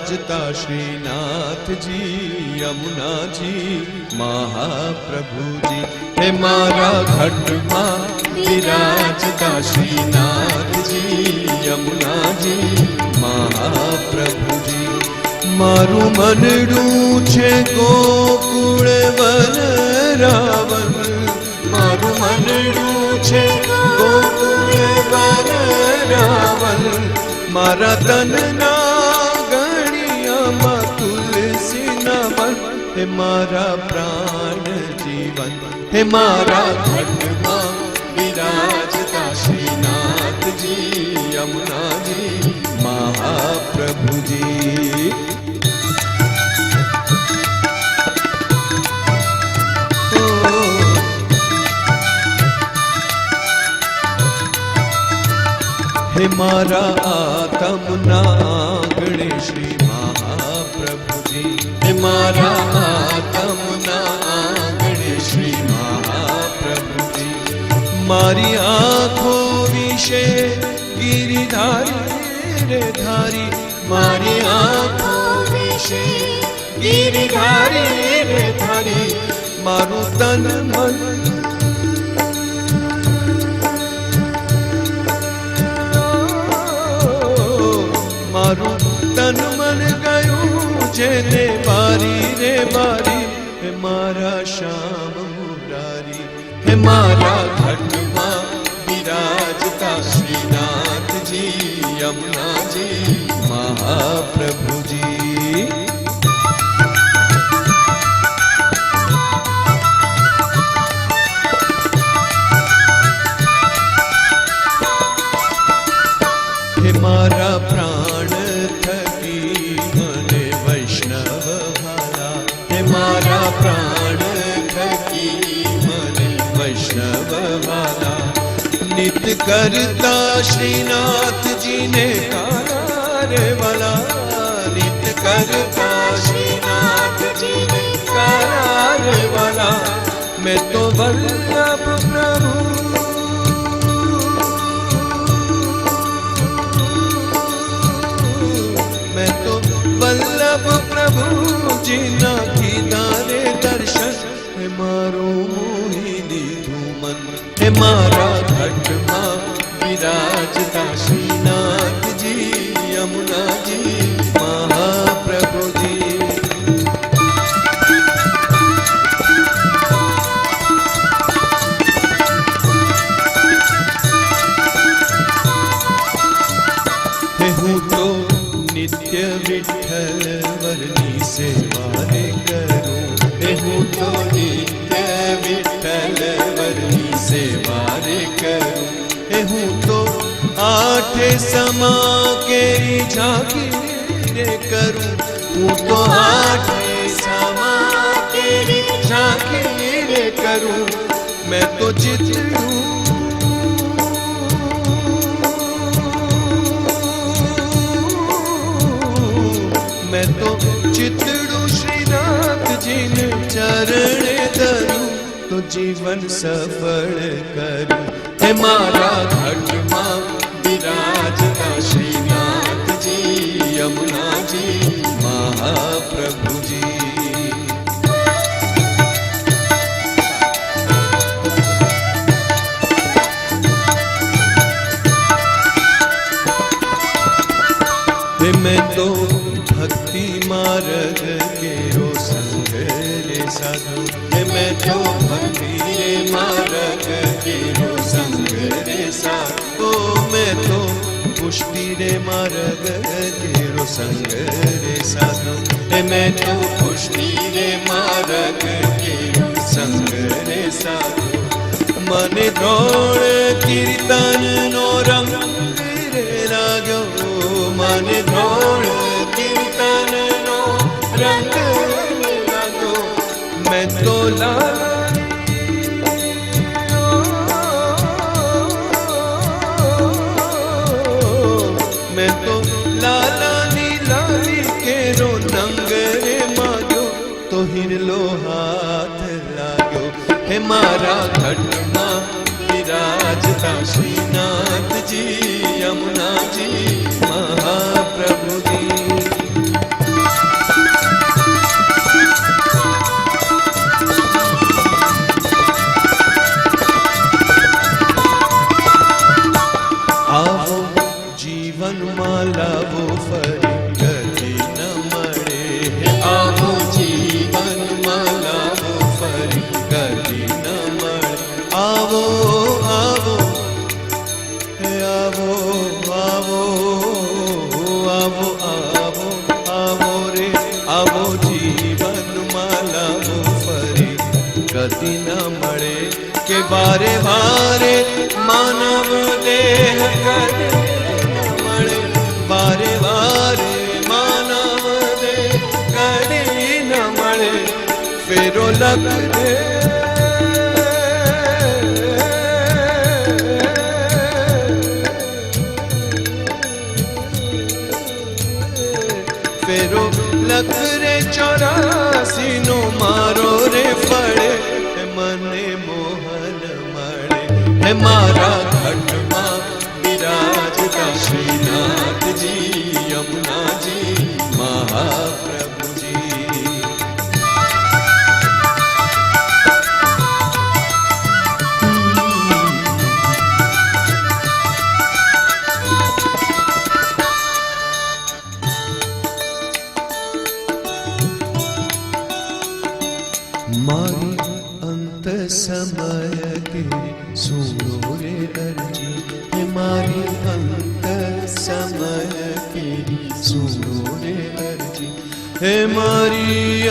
विराजता श्रीनाथ जी यमुना जी महाप्रभु जी। हे मारा घट में विराजता श्रीनाथ जी यमुना जी महाप्रभु जी। मारू मनडू छे गोकुल वन रावण, मारू मनडू छे गोकुल वन रावण। मारा तन ना गणिया मा तुलसी ना बन, हे मारा प्राण जीवन। हे मारा घट में विराजता श्रीनाथ जी यमुना जी महाप्रभु जी। हे मारा आत्म नागणे श्री महाप्रभु जी। हे मारा आत्म नागणे श्री महाप्रभु जी। मारी आँखों विषे गिरिधारी रे धारी, मारी आँखों विषे गिरिधारी रे धारी। मारू तन मन मारू तन मन गયું જેને બારી રે બારી। હે મારા શ્યામ મુરારી, હે મારા ઘટમાં વિરાજતા શ્રીનાથ जी यमुना जी महाप्रभु जी। हे मारा प्राण थकी मने वैष्णव भाला, हे मारा प्राण थकी मने वैष्णव भाला। नित करता श्रीनाथ जी ने कार वाला, नित करता श्रीनाथ जी ने कार वाला। मैं तो वल्लभ प्रभु वल्लभ प्रभु जी ना कीदारे दर्शन। हे मारो मोही लीधु मन, हे मारा घट में विराजता श्रीनाथ जी यमुना जी महाप्रभु जी। हे हूँ तो नित्य विठ्ठल वरनी सेवा रे करूं, हे हूँ तो नित्य विठ्ठल वरनी सेवा रे करूं। हे हूँ तो आठे समा केरी झांकी रे करूं, हूँ तो आठे समा केरी झांकी रे करूं। मैं तो चितड़ू मैं तो चितड़ू श्रीनाथ जी ने चरण धरूं, तो जीवन सफल करूं। हे मारा घट में विराजता श्रीनाथ जी यमुना जी महाप्रभु जी। हे मैं तो भक्ति मार्ग केरो संग रे साधु, हे मैं तो भक्ति रे मार्ग केरो संग रे साधु। मैं तो पुष्टि रे मार्ग केरो संग रे साधु, हे मैं तो पुष्टि रे मार्ग केरो संग रे साधु। मने द्रोण कीर्तन नो रंग रे लाग्यो, मने द्रोण कीर्तन नो रंग लागो। मैं तो मैं तो लालानी लाली केरो नंग रे माग्यो, तो हिरलो हाथ लाग्यो। हे मारा घट में विराजता श्रीनाथ जी यमुना जी महाप्रभु जी। कदी न मळे के बारे बारे मानव देह कदी न मळे बारे बारे मानव देह कदी न मळे फेरो लख दे फेरो लख रे 84 नो मारो रे फळे मने मोहन मळे हे मारा घटमा विराजता श्रीनाथ जी यमुना जी महाप्रभु जी मारी अंत समय के सुनो रे अर्जी हे मारी अंत समय के सुनो रे अर्जी हे मारी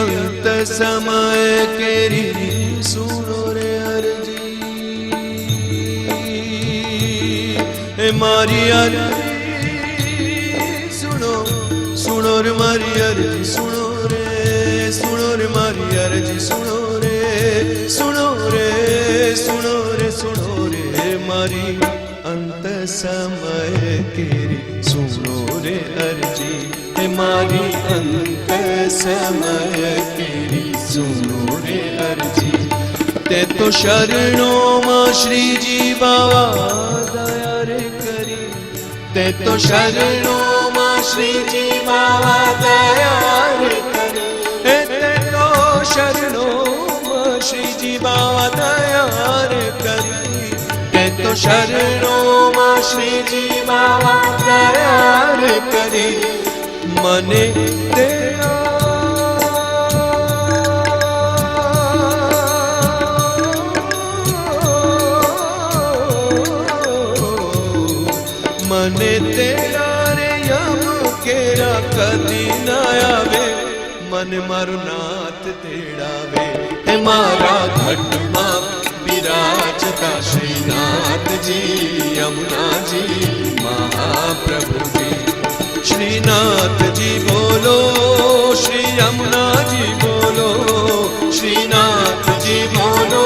अंत समय के सुनो रे अर्जी हे मारी अर्जी सुनो सुनो रे मारी अर्जी सुनो रे मारी अर्जी सुनो रे सुनो रे मारी अंत समय केरी सुनो रे अर्जी हे मारी अंत समय केरी सुनो रे अर्जी ते तो शरणों मां श्री जी बाबा दया रे करी ते तो शरणों मां श्री जी बाबा दया रे करी ते तो शरणों मां श्री जी बाबा दया रे करी ते तो शरणों मां श्री जी बाबा दया रे करी मने तेरा मने तेरा रे यम केरा कदी न आवे मन मारो नाथ तेड़ावे हे मारा घटमा विराजता श्रीनाथ जी यमुना जी महाप्रभु जी श्रीनाथ जी बोलो श्री यमुना जी बोलो श्रीनाथ जी बोलो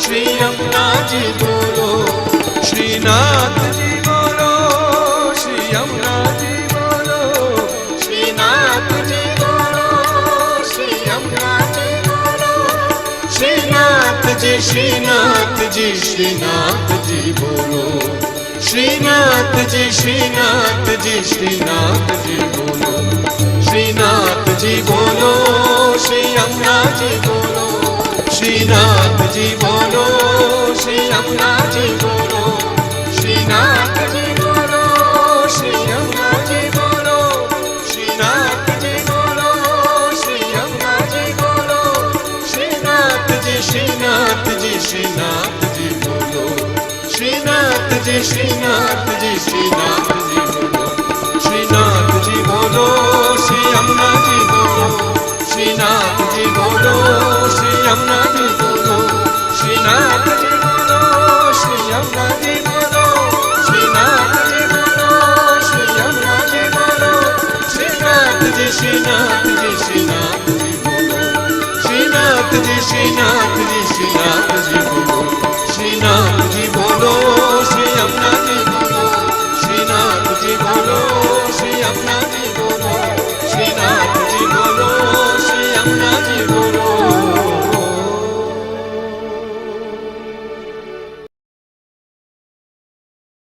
श्री यमुना जी बोलो श्रीनाथ जी बोलो श्री यमुना जी बोलो श्रीनाथ जी बोलो श्री यमुना जी बोलो श्रीनाथ जी श्रीनाथ जी श्रीनाथ जी बोलो श्रीनाथ जी श्रीनाथ जी श्रीनाथ जी बोलो श्रीनाथ जी बोलो श्री यमुना जी बोलो श्रीनाथ जी बोलो श्री यमुना जी बोलो श्रीनाथ जी बोलो श्री यमुना जी बोलो श्रीनाथ जी बोलो श्री यमुना जी बोलो श्रीनाथ जी श्रीनाथ जी श्रीनाथ जी बोलो श्रीनाथ जी श्रीनाथ जी श्रीनाथ जी बोलो श्रीनाथ जी बोलो श्री यमुना जी बोलो श्रीनाथ जी बोलो श्री यमुना